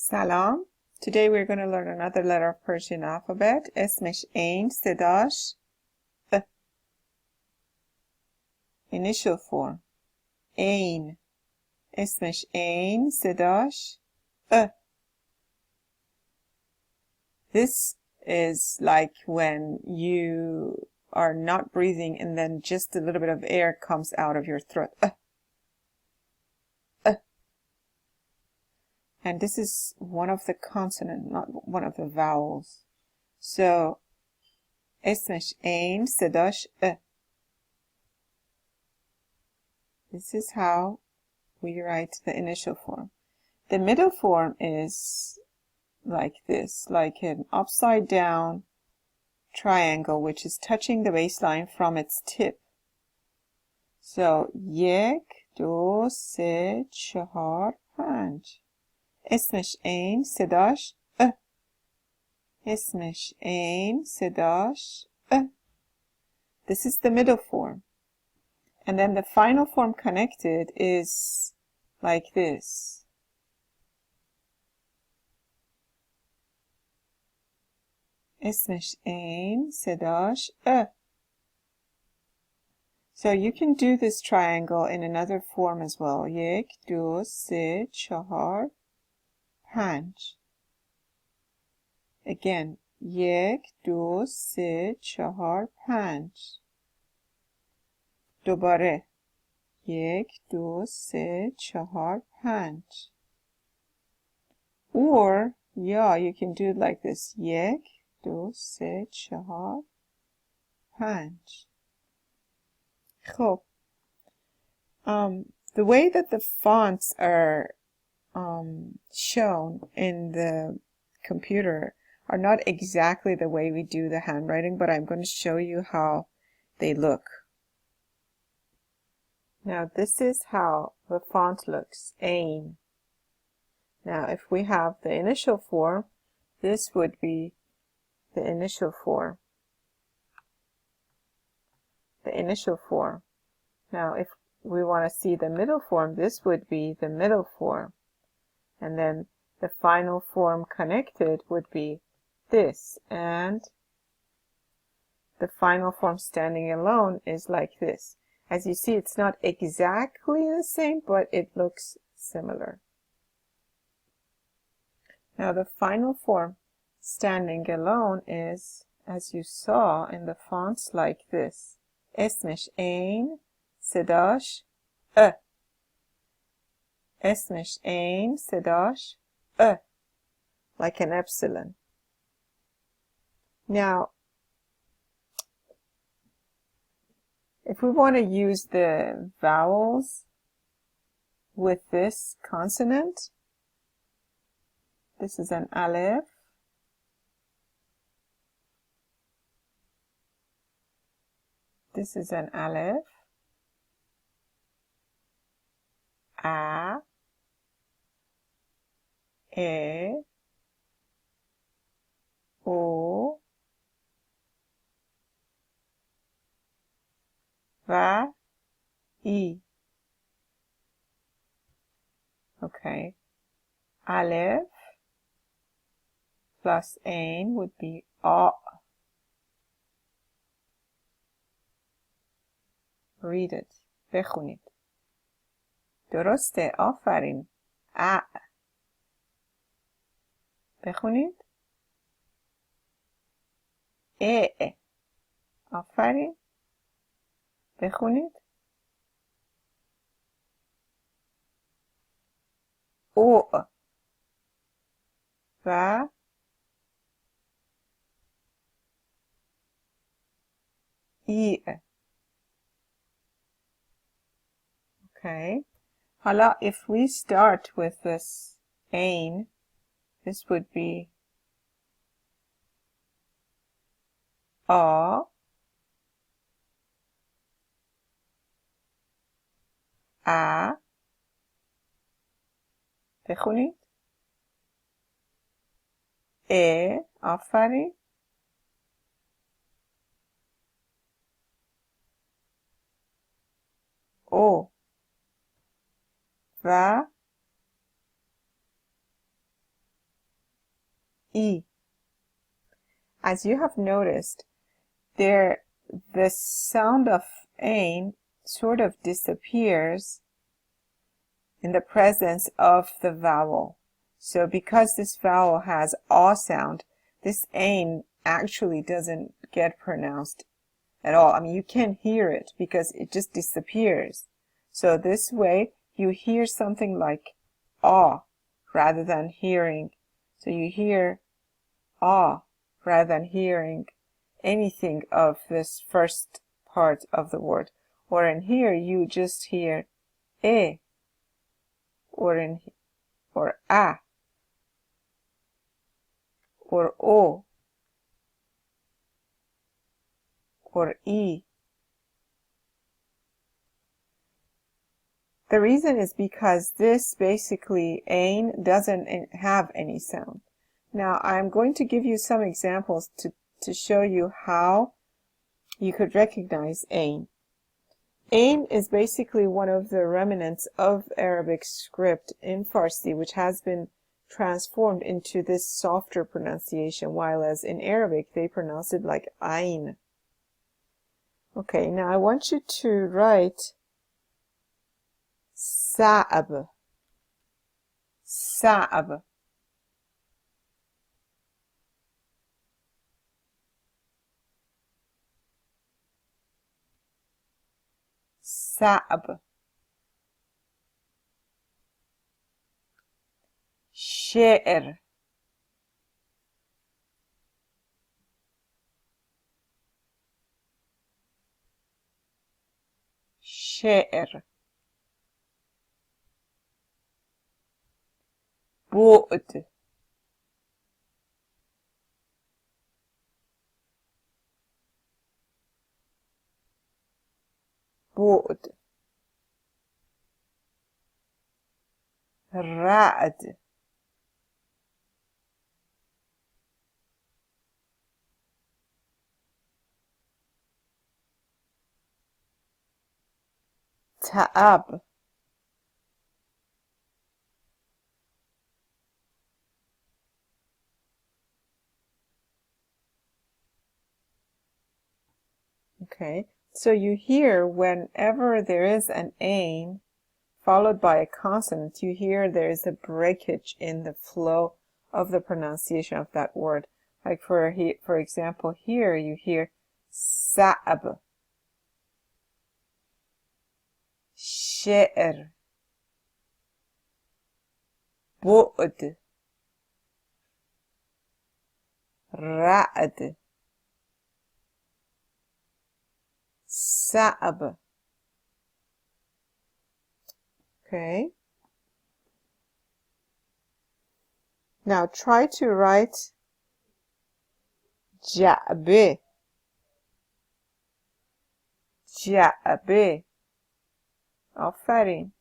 Salam. Today we're going to learn another letter of Persian alphabet. اسمش عین صداش ا. Initial form. عین. اسمش عین صداش ا. This is like when you are not breathing and then just a little bit of air comes out of your throat. And this is one of the consonants, not one of the vowels. So, اسمش عین صداش ا. This is how we write the initial form. The middle form is like this, like an upside down triangle which is touching the baseline from its tip. So, یک دو سه چهار پنج. اسمش عین صداش ا. اسمش عین صداش ا. This is the middle form. And then the final form connected is like this. اسمش عین صداش ا. So you can do this triangle in another form as well. یک دو سه چهار پنج. Again, یک دو سه چهار پنج. دوباره یک دو سه چهار پنج. Or you can do it like this. یک دو سه چهار پنج. خب. The way that the fonts are shown in the computer are not exactly the way we do the handwriting, but I'm going to show you how they look. Now this is how the font looks, عین. Now if we have the initial form, this would be the initial form. The initial form. Now if we want to see the middle form, this would be the middle form. And then the final form connected would be this. And the final form standing alone is like this. As you see, it's not exactly the same, but it looks similar. Now the final form standing alone is, as you saw in the fonts, like this. اسمش عین صداش ا. اسمش عین صداش ا. Like an epsilon. Now, if we want to use the vowels with this consonant, this is an aleph. This is an aleph. A, E, O, و I. Okay. Aleph plus عین would be A. Read it. بخونید. درسته. آفرین. ا. بخونید. ا. آفرین. بخونید. او و ای. Okay. Hala, if we start with this عین, this would be A, A. بخونید. ا. آفرین. او و E. As you have noticed, the sound of ain sort of disappears in the presence of the vowel. So because this vowel has a sound, this ain actually doesn't get pronounced at all. I mean, you can't hear it because it just disappears. So this way, you hear something like ah rather than hearing. So you hear ah rather than hearing anything of this first part of the word. Or in here, you just hear e, or a, or o, or e. The reason is because this basically ain doesn't have any sound. Now I'm going to give you some examples to show you how you could recognize ain. Ain is basically one of the remnants of Arabic script in Farsi, which has been transformed into this softer pronunciation, while as in Arabic they pronounce it like ain. Okay, now I want you to write sa'ab, sa'ab. Sa'ab. شعر. شعر. بعد. بعد. رعد. تعب. Okay, so you hear whenever there is an ain followed by a consonant, you hear there is a breakage in the flow of the pronunciation of that word. Like for example, here you hear sa'ab, شعر, بعد, رعد, صعب. Okay. Now try to write جعبه, جعبه. آفرین.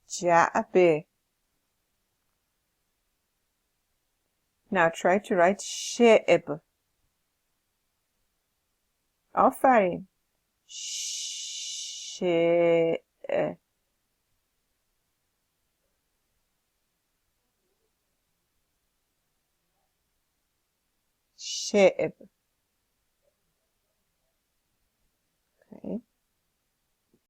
جعبه. Now try to write شعب. آفرین. شعب.